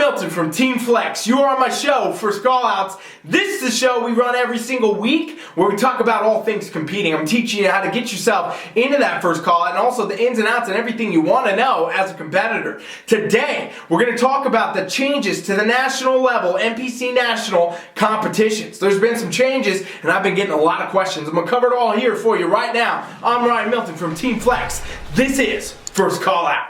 Milton from TeamFFLEX. You are on my show for Callouts. This is the show we run every single week where we talk about all things competing. I'm teaching you how to get yourself into that first call out and also the ins and outs and everything you want to know as a competitor. Today, we're going to talk about the changes to the national level, NPC national competitions. There's been some changes and I've been getting a lot of questions. I'm going to cover it all here for you right now. I'm Ryan Milton from TeamFFLEX. This is First Call Out.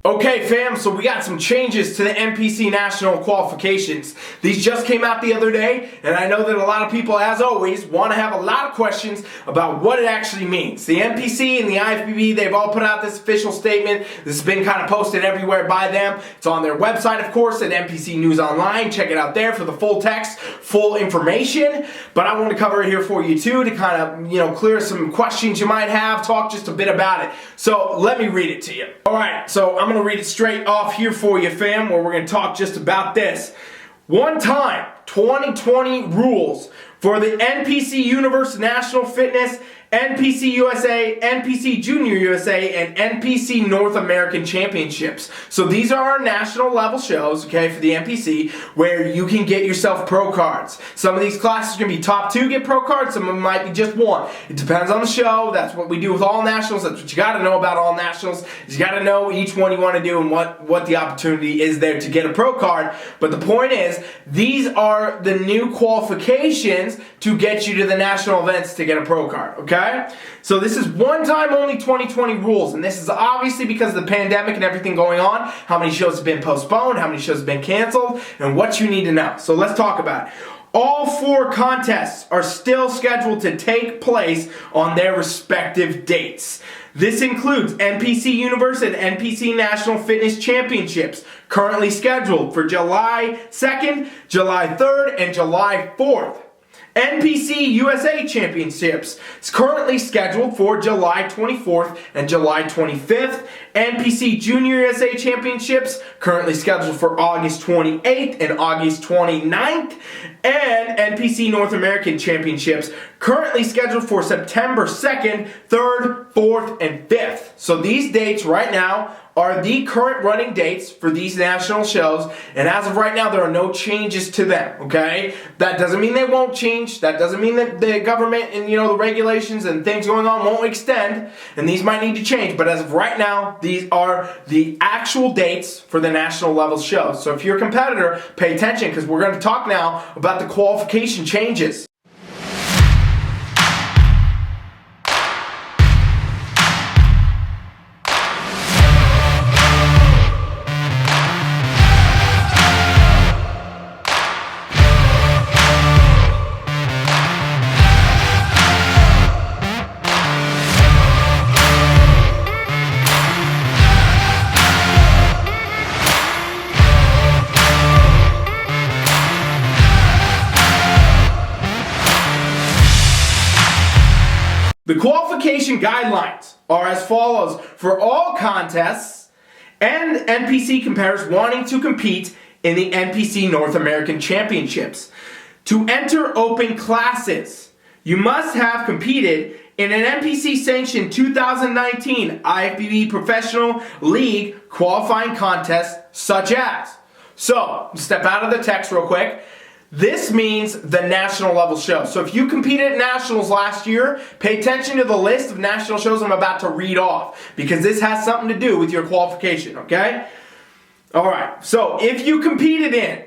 Okay fam, so we got some changes to the NPC national qualifications. These just came out the other day, and I know that a lot of people, as always, want to have a lot of questions about what it actually means. The NPC and the IFBB, they've all put out this official statement. This has been kind of posted everywhere by them. It's on their website, of course, at NPC News Online. Check it out there for the full text, full information. But I want to cover it here for you too to kind of, clear some questions you might have, talk just a bit about it. So let me read it to you. Alright, so I'm going to read it straight off here for you, fam, where we're going to talk just about this. One time, 2020 rules for the NPC Universe National Fitness, NPC USA, NPC Junior USA, and NPC North American Championships. So these are our national level shows, okay, for the NPC, where you can get yourself pro cards. Some of these classes are going to be top 2 get pro cards, some of them might be just 1. It depends on the show. That's what we do with all nationals. That's what you got to know about all nationals. You got to know each one you want to do and what the opportunity is there to get a pro card. But the point is, these are the new qualifications to get you to the national events to get a pro card, okay? So this is one time only 2020 rules, and this is obviously because of the pandemic and everything going on, how many shows have been postponed, how many shows have been canceled, and what you need to know. So let's talk about it. All 4 contests are still scheduled to take place on their respective dates. This includes NPC Universe and NPC National Fitness Championships, currently scheduled for July 2nd, July 3rd, and July 4th. NPC USA Championships is currently scheduled for July 24th and July 25th. NPC Junior USA Championships currently scheduled for August 28th and August 29th. And NPC North American Championships currently scheduled for September 2nd, 3rd, 4th, and 5th. So these dates right now are the current running dates for these national shows, and as of right now, there are no changes to them, okay? That doesn't mean they won't change. That doesn't mean that the government and, the regulations and things going on won't extend, and these might need to change, but as of right now, these are the actual dates for the national level shows. So if you're a competitor, pay attention, because we're going to talk now about the qualification changes. The qualification guidelines are as follows for all contests and NPC competitors wanting to compete in the NPC North American Championships. To enter open classes, you must have competed in an NPC-sanctioned 2019 IFBB Professional League qualifying contest such as. So, step out of the text real quick. This means the national level show. So if you competed at nationals last year, pay attention to the list of national shows I'm about to read off, because this has something to do with your qualification, okay? Alright, so if you competed in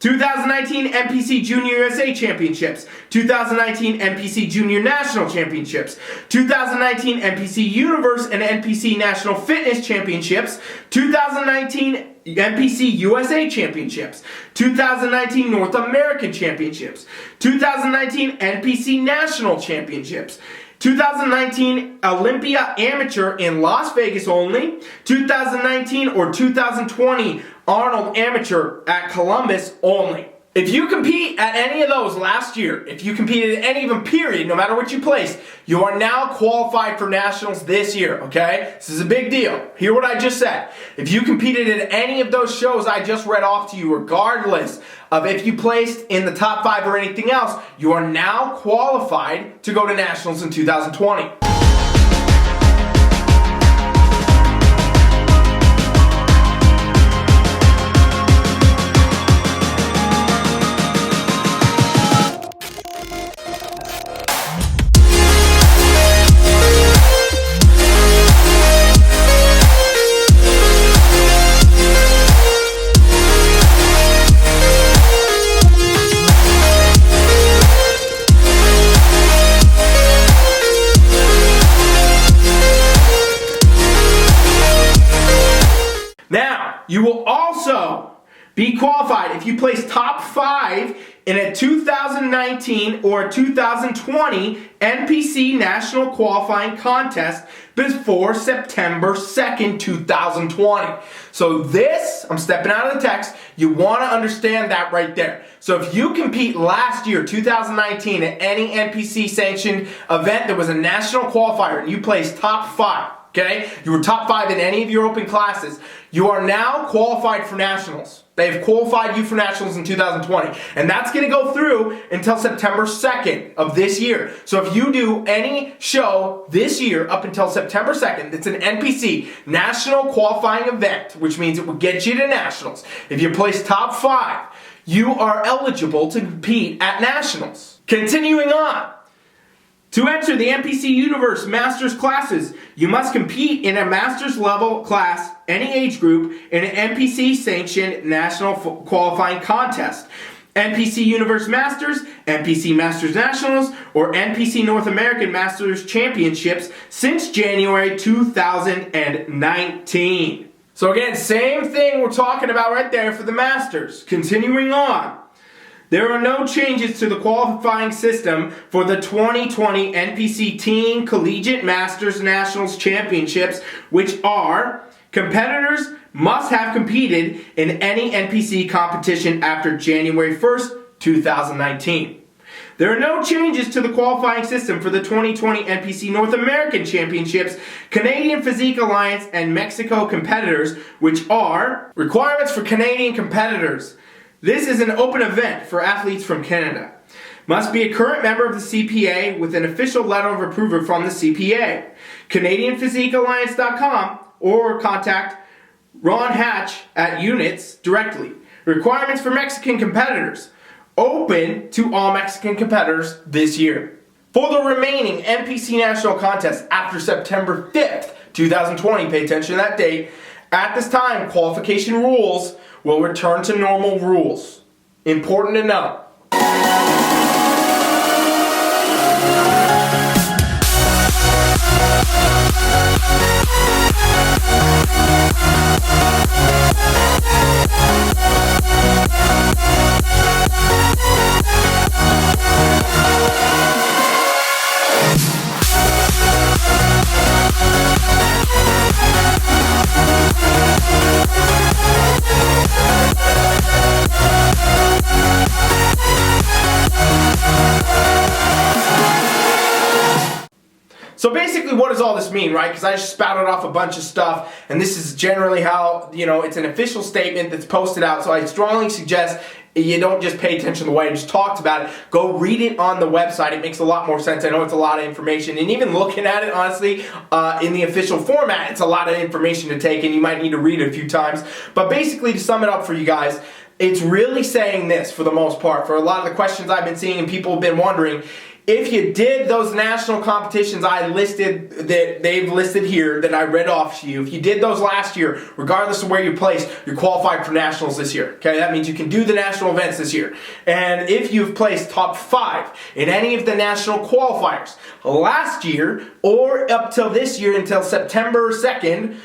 2019 NPC Junior USA Championships, 2019 NPC Junior National Championships, 2019 NPC Universe and NPC National Fitness Championships, 2019 NPC USA Championships, 2019 North American Championships, 2019 NPC National Championships, 2019 Olympia Amateur in Las Vegas only, 2019 or 2020 Arnold Amateur at Columbus only. If you compete at any of those last year, if you competed at any of them, period, no matter what you placed, you are now qualified for nationals this year, okay? This is a big deal. Hear what I just said. If you competed at any of those shows I just read off to you, regardless of if you placed in the top 5 or anything else, you are now qualified to go to nationals in 2020. You will also be qualified if you place top 5 in a 2019 or 2020 NPC National Qualifying Contest before September 2nd, 2020. So this, I'm stepping out of the text, you want to understand that right there. So if you compete last year, 2019, at any NPC sanctioned event that was a national qualifier and you placed top 5, okay? You were top 5 in any of your open classes. You are now qualified for nationals. They've qualified you for nationals in 2020. And that's going to go through until September 2nd of this year. So if you do any show this year up until September 2nd, it's an NPC, National Qualifying Event, which means it will get you to nationals. If you place top 5, you are eligible to compete at nationals. Continuing on. To enter the NPC Universe Masters classes, you must compete in a Masters level class, any age group, in an NPC sanctioned national qualifying contest. NPC Universe Masters, NPC Masters Nationals, or NPC North American Masters Championships since January 2019. So again, same thing we're talking about right there for the Masters. Continuing on. There are no changes to the qualifying system for the 2020 NPC Teen Collegiate Masters Nationals Championships, which are: competitors must have competed in any NPC competition after January 1st, 2019. There are no changes to the qualifying system for the 2020 NPC North American Championships, Canadian Physique Alliance, and Mexico competitors, which are: requirements for Canadian competitors. This is an open event for athletes from Canada. Must be a current member of the CPA with an official letter of approval from the CPA. CanadianPhysiqueAlliance.com or contact Ron Hatch at Units directly. Requirements for Mexican competitors. Open to all Mexican competitors this year. For the remaining NPC National Contests after September 5th, 2020, pay attention to that date. At this time, qualification rules will return to normal rules. Important to know. So basically, what does all this mean, right? Because I just spouted off a bunch of stuff, and this is generally how, it's an official statement that's posted out, so I strongly suggest you don't just pay attention to the way I just talked about it. Go read it on the website. It makes a lot more sense. I know it's a lot of information, and even looking at it, honestly, in the official format, it's a lot of information to take, and you might need to read it a few times. But basically, to sum it up for you guys, it's really saying this, for the most part, for a lot of the questions I've been seeing and people have been wondering. If you did those national competitions I listed, that they've listed here, that I read off to you, if you did those last year, regardless of where you placed, you're qualified for nationals this year. Okay, that means you can do the national events this year. And if you've placed top 5 in any of the national qualifiers last year, or up till this year until September 2nd,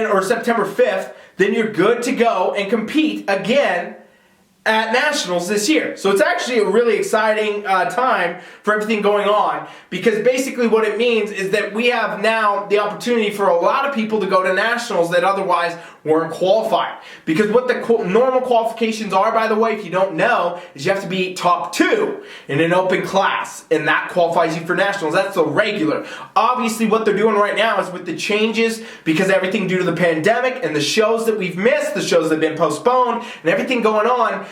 or September 5th, then you're good to go and compete again at nationals this year. So it's actually a really exciting time for everything going on, because basically what it means is that we have now the opportunity for a lot of people to go to nationals that otherwise weren't qualified. Because what the normal qualifications are, by the way, if you don't know, is you have to be top 2 in an open class, and that qualifies you for nationals. That's the regular. Obviously, what they're doing right now is with the changes, because everything due to the pandemic and the shows that we've missed, the shows that have been postponed, and everything going on,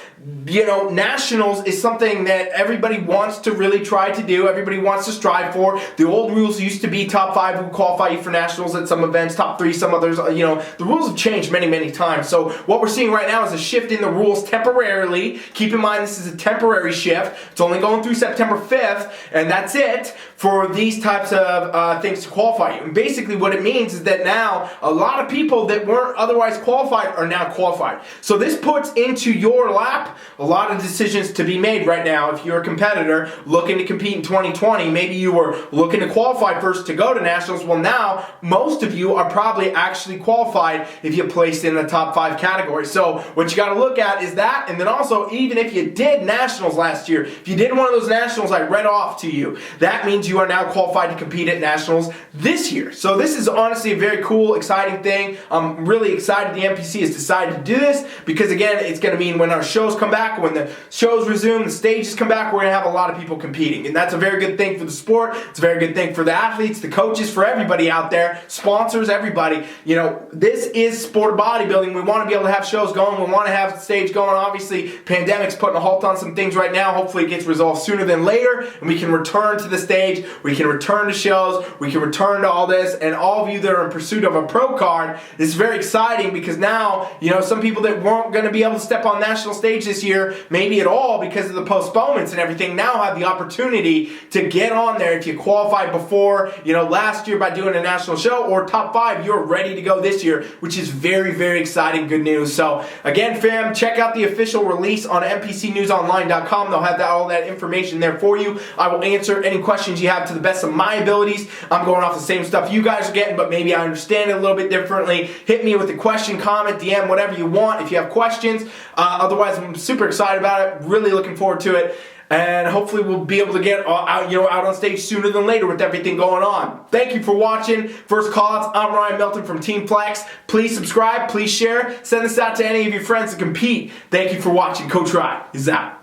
you know, nationals is something that everybody wants to really try to do. Everybody wants to strive for. The old rules used to be top 5 who qualify you for nationals at some events, top 3 some others. You know, the rules have changed many, many times. So what we're seeing right now is a shift in the rules temporarily. Keep in mind this is a temporary shift. It's only going through September 5th, and that's it for these types of things to qualify you. And basically what it means is that now a lot of people that weren't otherwise qualified are now qualified. So this puts into your lap a lot of decisions to be made right now. If you're a competitor looking to compete in 2020, maybe you were looking to qualify first to go to nationals. Well, now most of you are probably actually qualified if you placed in the top 5 category. So what you got to look at is that, and then also even if you did nationals last year, if you did one of those nationals I read off to you, that means you are now qualified to compete at nationals this year. So this is honestly a very cool, exciting thing. I'm really excited the NPC has decided to do this, because again, it's going to mean when our shows come back, when the shows resume, the stages come back, we're going to have a lot of people competing. And that's a very good thing for the sport. It's a very good thing for the athletes, the coaches, for everybody out there, sponsors, everybody. You know, this is sport bodybuilding. We want to be able to have shows going. We want to have the stage going. Obviously, pandemic's putting a halt on some things right now. Hopefully it gets resolved sooner than later, and we can return to the stage. We can return to shows. We can return to all this. And all of you that are in pursuit of a pro card, this is very exciting, because now, you know, some people that weren't going to be able to step on national stage this year, maybe at all because of the postponements and everything, now have the opportunity to get on there. If you qualified before, you know, last year by doing a national show, or top 5, you're ready to go this year, which is very, very exciting, good news. So again, fam, check out the official release on npcnewsonline.com. They'll have all that information there for you. I will answer any questions you have to the best of my abilities. I'm going off the same stuff you guys are getting, but maybe I understand it a little bit differently. Hit me with a question, comment, DM, whatever you want if you have questions. Otherwise, I'm super excited about it. Really looking forward to it. And hopefully we'll be able to get out on stage sooner than later with everything going on. Thank you for watching First Callouts. I'm Ryan Milton from TeamFFLEX. Please subscribe, please share, send this out to any of your friends to compete. Thank you for watching. Coach Ryan is out.